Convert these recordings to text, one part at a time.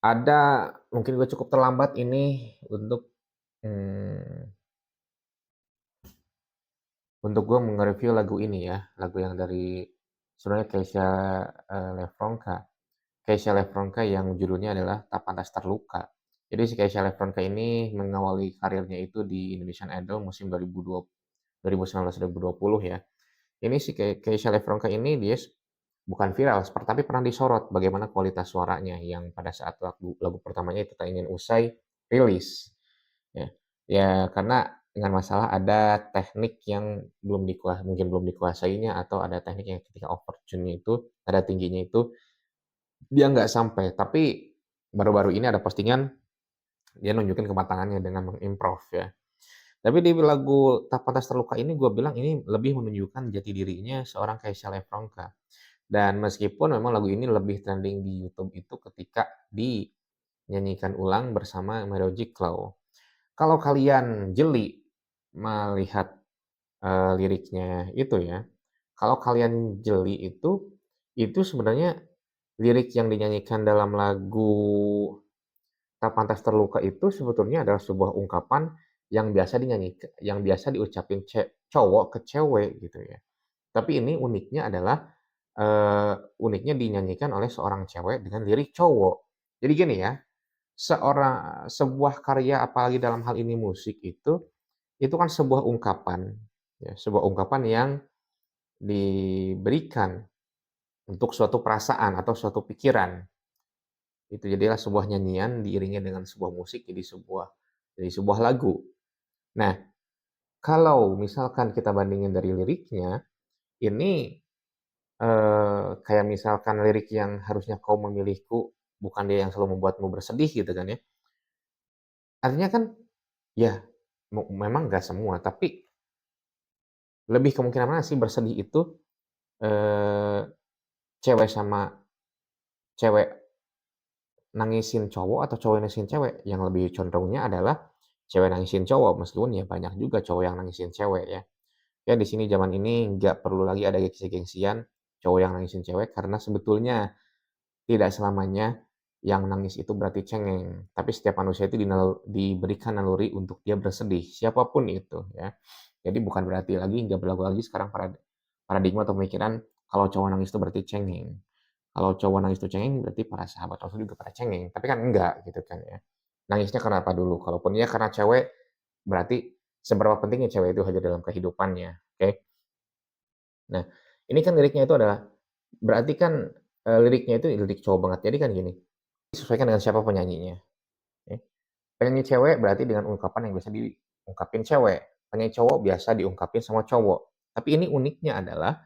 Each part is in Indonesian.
Ada, mungkin gue cukup terlambat ini mmm, untuk gue nge-review lagu ini ya, lagu yang dari sebenarnya Keisha, Lefronka. Keisha Lefronka yang judulnya adalah Tak Pantas Terluka. Jadi si Keisha Lefronka ini mengawali karirnya itu di Indonesian Idol musim 2019-2020 ya. Ini si Keisha Lefronka ini dia bukan viral, tapi pernah disorot bagaimana kualitas suaranya yang pada saat lagu lagu pertamanya itu Tak Ingin Usai rilis. Ya, ya karena dengan masalah ada teknik yang mungkin belum dikuasainya atau ada teknik yang ketika overtune-nya itu, nada tingginya itu dia nggak sampai. Tapi baru-baru ini ada postingan dia nunjukin kematangannya dengan mengimprove ya. Tapi di lagu Tak Pantas Terluka ini gue bilang ini lebih menunjukkan jati dirinya seorang Keisha Lefronka. Dan meskipun memang lagu ini lebih trending di YouTube itu ketika dinyanyikan ulang bersama Mario Claw. Kalau kalian jeli melihat, liriknya itu ya, kalau kalian jeli itu sebenarnya lirik yang dinyanyikan dalam lagu Tak Pantas Terluka itu sebetulnya adalah sebuah ungkapan yang biasa diucapin cowok ke cewek gitu ya. Tapi ini uniknya dinyanyikan oleh seorang cewek dengan lirik cowok. Jadi gini ya, sebuah karya apalagi dalam hal ini musik itu kan sebuah ungkapan, ya, sebuah ungkapan yang diberikan untuk suatu perasaan atau suatu pikiran. Itu jadilah sebuah nyanyian diiringi dengan sebuah musik jadi sebuah lagu. Nah, kalau misalkan kita bandingin dari liriknya, ini, kayak misalkan lirik yang "Harusnya kau memilihku, bukan dia yang selalu membuatmu bersedih," gitu kan ya. Artinya kan, ya memang nggak semua, tapi lebih kemungkinan mana sih bersedih itu, eee, cewek sama cewek nangisin cowok atau cowok yang nangisin cewek? Yang lebih condongnya adalah cewek nangisin cowok, meskipun ya banyak juga cowok yang nangisin cewek ya. Ya di sini zaman ini nggak perlu lagi ada gengsi-gengsian cowok yang nangisin cewek, karena sebetulnya tidak selamanya yang nangis itu berarti cengeng, tapi setiap manusia itu diberikan naluri untuk dia bersedih, siapapun itu ya. Jadi bukan berarti lagi nggak berlaku lagi sekarang paradigma atau pemikiran kalau cowok nangis itu berarti cengeng. Kalau cowok nangis itu cengeng berarti para sahabat Rasul juga pada cengeng, tapi kan enggak gitu kan ya. Nangisnya karena apa dulu? Kalaupun iya karena cewek, berarti seberapa pentingnya cewek itu hadir dalam kehidupannya, oke? Nah, ini kan liriknya itu adalah berarti kan, liriknya itu lirik cowok banget. Jadi kan gini, disesuaikan dengan siapa penyanyinya, ya. Penyanyi cewek berarti dengan ungkapan yang biasa diungkapin cewek, penyanyi cowok biasa diungkapin sama cowok. Tapi ini uniknya adalah,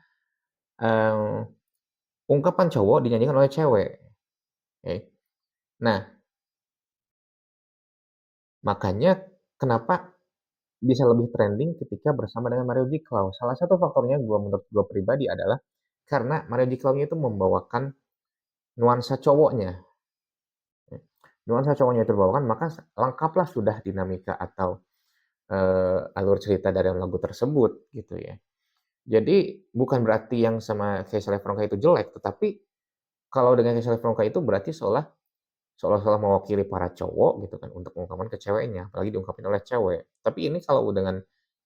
eee, ungkapan cowok dinyanyikan oleh cewek, oke. Nah, makanya kenapa bisa lebih trending ketika bersama dengan Mario Giclau. Salah satu faktornya menurut gua pribadi adalah karena Mario Giclau-nya itu membawakan nuansa cowoknya. Nuansa cowoknya itu dibawakan, maka lengkaplah sudah dinamika atau, alur cerita dari lagu tersebut, gitu ya. Jadi bukan berarti yang sama Keisha Lefronka itu jelek, tetapi kalau dengan Keisha Lefronka itu berarti seolah-olah mewakili para cowok gitu kan, untuk mengungkapkan ke ceweknya, apalagi diungkapin oleh cewek. Tapi ini kalau dengan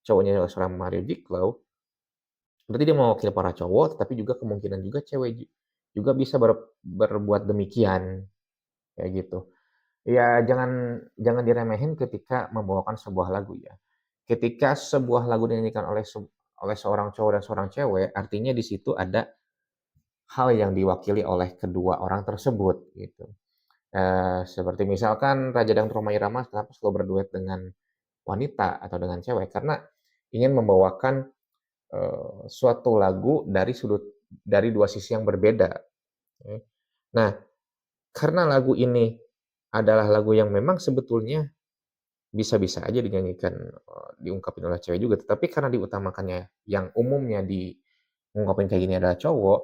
cowoknya seorang Mario Giclau, berarti dia mewakili para cowok, tetapi juga kemungkinan juga cewek juga bisa berbuat demikian, kayak gitu. Ya jangan jangan diremehin ketika membawakan sebuah lagu ya. Ketika sebuah lagu dinyanyikan oleh seorang cowok dan seorang cewek, artinya di situ ada hal yang diwakili oleh kedua orang tersebut gitu. Seperti misalkan Raja Dangdut Rhoma Irama kenapa selalu berduet dengan wanita atau dengan cewek, karena ingin membawakan, suatu lagu dari dua sisi yang berbeda, ya. Nah, karena lagu ini adalah lagu yang memang sebetulnya bisa-bisa aja dinyanyikan, diungkapin oleh cewek juga, tetapi karena diutamakannya yang umumnya diungkapin kayak gini adalah cowok,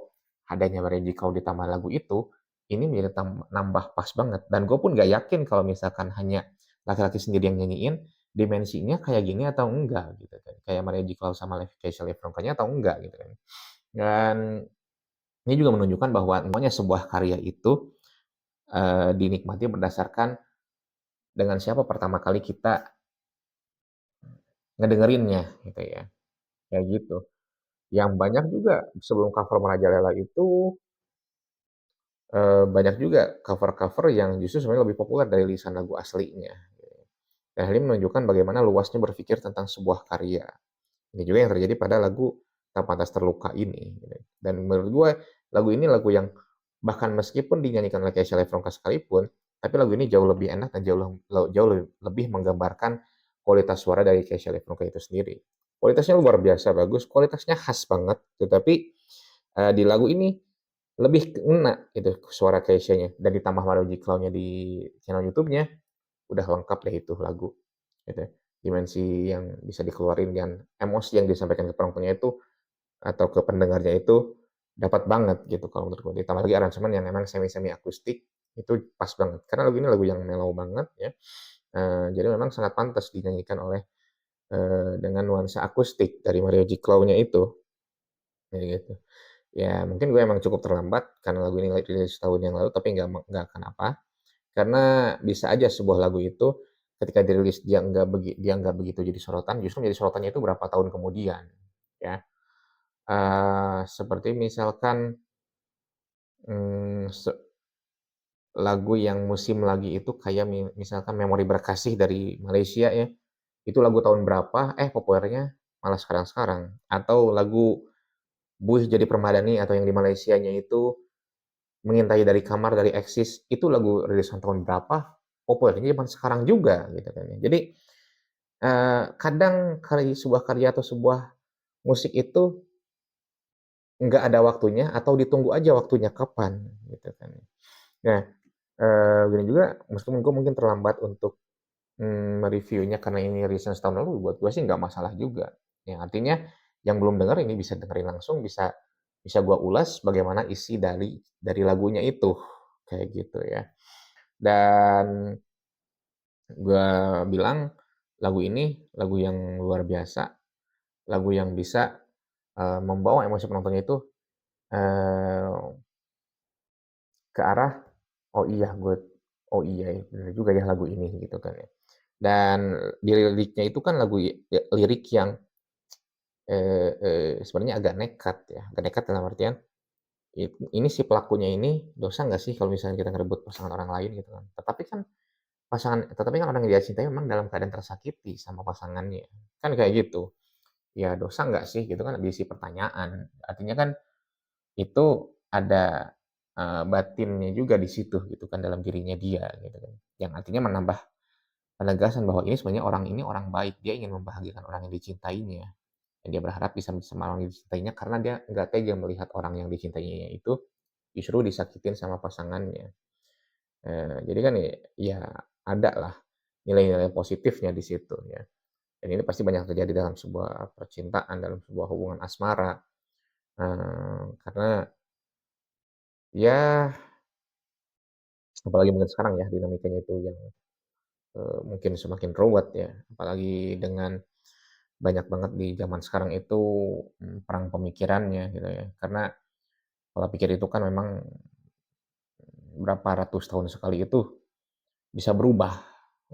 adanya Reggy kalau ditambah lagu itu, ini menjadi nambah pas banget dan gue pun nggak yakin kalau misalkan hanya laki-laki sendiri yang nyanyiin, dimensinya kayak gini atau enggak gitu kan, kayak Reggy Cloud sama Kesha Lefronkanya atau enggak gitu kan. Dan ini juga menunjukkan bahwa namanya sebuah karya itu dinikmati berdasarkan dengan siapa pertama kali kita ngedengerinnya gitu ya, kayak gitu. Yang banyak juga sebelum cover Merajalela itu, banyak juga cover-cover yang justru sebenarnya lebih populer dari lisan lagu aslinya. Dan hal ini menunjukkan bagaimana luasnya berpikir tentang sebuah karya. Ini juga yang terjadi pada lagu Tak Pantas Terluka ini. Gitu. Dan menurut gue, lagu ini lagu yang bahkan meskipun dinyanyikan oleh Kesha Lefronka sekalipun, tapi lagu ini jauh lebih enak dan jauh lebih menggambarkan kualitas suara dari Kesha Lefronka itu sendiri. Kualitasnya luar biasa bagus, kualitasnya khas banget, tetapi di lagu ini lebih kena gitu suara Kesha-nya dan ditambah Mario Cloud-nya di channel YouTube-nya, udah lengkap deh itu lagu gitu. Dimensi yang bisa dikeluarin dan emosi yang disampaikan ke penontonnya itu atau ke pendengarnya itu dapat banget gitu kalau menurut gue. Ditambah lagi aransemen yang memang semi-semi akustik itu pas banget. Karena lagu ini lagu yang mellow banget ya. Jadi memang sangat pantas dinyanyikan oleh dengan nuansa akustik dari Mario G. Clow-nya itu. Kayak gitu. Ya mungkin gue emang cukup terlambat karena lagu ini rilis tahun yang lalu tapi nggak kenapa. Karena bisa aja sebuah lagu itu ketika dirilis dia nggak begitu jadi sorotan, justru menjadi sorotannya itu berapa tahun kemudian, ya. Seperti misalkan, mmm, se lagu yang musim lagi itu kayak misalkan Memori Berkasih dari Malaysia ya, itu lagu tahun berapa, populernya malah sekarang-sekarang. Atau lagu Buih Jadi Permadani atau yang di Malaysianya itu Mengintai Dari Kamar dari Eksis, itu lagu rilisan tahun berapa, populernya zaman sekarang juga gitu kan ya. Jadi, kadang sebuah karya atau sebuah musik itu nggak ada waktunya atau ditunggu aja waktunya kapan gitu kan. Nah, gini juga meskipun gue mungkin terlambat untuk, me-reviewnya karena ini rilisan setahun lalu, buat gue sih nggak masalah juga. Ya artinya yang belum denger ini bisa dengerin langsung, bisa bisa gue ulas bagaimana isi dari lagunya itu, kayak gitu ya. Dan gue bilang lagu ini lagu yang luar biasa, lagu yang bisa, membawa emosi penontonnya itu, eee, ke arah, "Oh iya oh iya ya, bener juga ya lagu ini," gitu kan ya. Dan di liriknya itu kan lirik yang, sebenarnya agak nekat ya, agak nekat dalam artian, ini si pelakunya ini dosa nggak sih kalau misalnya kita ngerebut pasangan orang lain gitu kan. Tetapi kan orang yang dia cintai memang dalam keadaan tersakiti sama pasangannya, kan kayak gitu. Ya dosa nggak sih? Gitu kan diisi pertanyaan. Artinya kan itu ada, batinnya juga di situ gitu kan dalam dirinya dia gitu kan. Yang artinya menambah penegasan bahwa ini sebenarnya orang ini orang baik, dia ingin membahagiakan orang yang dicintainya, dan dia berharap bisa bersama orang yang dicintainya karena dia nggak tega melihat orang yang dicintainya itu justru disakitin sama pasangannya. Jadi kan ya ada lah nilai-nilai positifnya di situ ya. Dan ini pasti banyak terjadi dalam sebuah percintaan, dalam sebuah hubungan asmara, karena ya apalagi mungkin sekarang ya dinamikanya itu yang, mungkin semakin ruwet ya, apalagi dengan banyak banget di zaman sekarang itu, perang pemikirannya gitu ya. Karena pola pikir itu kan memang berapa ratus tahun sekali itu bisa berubah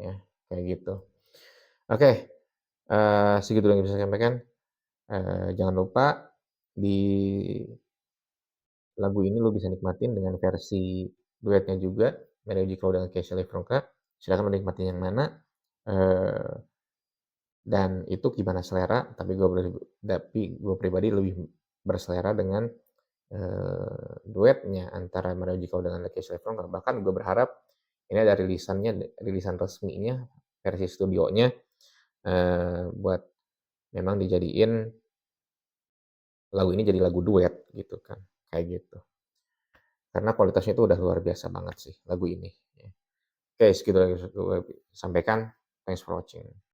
ya, kayak gitu. Oke, segitu yang bisa saya sampaikan, jangan lupa di lagu ini lo bisa nikmatin dengan versi duetnya juga, Melody Crow dengan Kesha Lefronka. Silakan lo nikmatin yang mana, eee, dan itu gimana selera, tapi gue pribadi lebih berselera dengan, duetnya antara Melody Crow dengan Kesha Lefronka. Bahkan gue berharap ini ada rilisan resminya, versi studionya, buat memang dijadiin lagu ini jadi lagu duet gitu kan, kayak gitu. Karena kualitasnya itu udah luar biasa banget sih lagu ini, ya. Oke segitu yang bisa gue sampaikan, thanks for watching.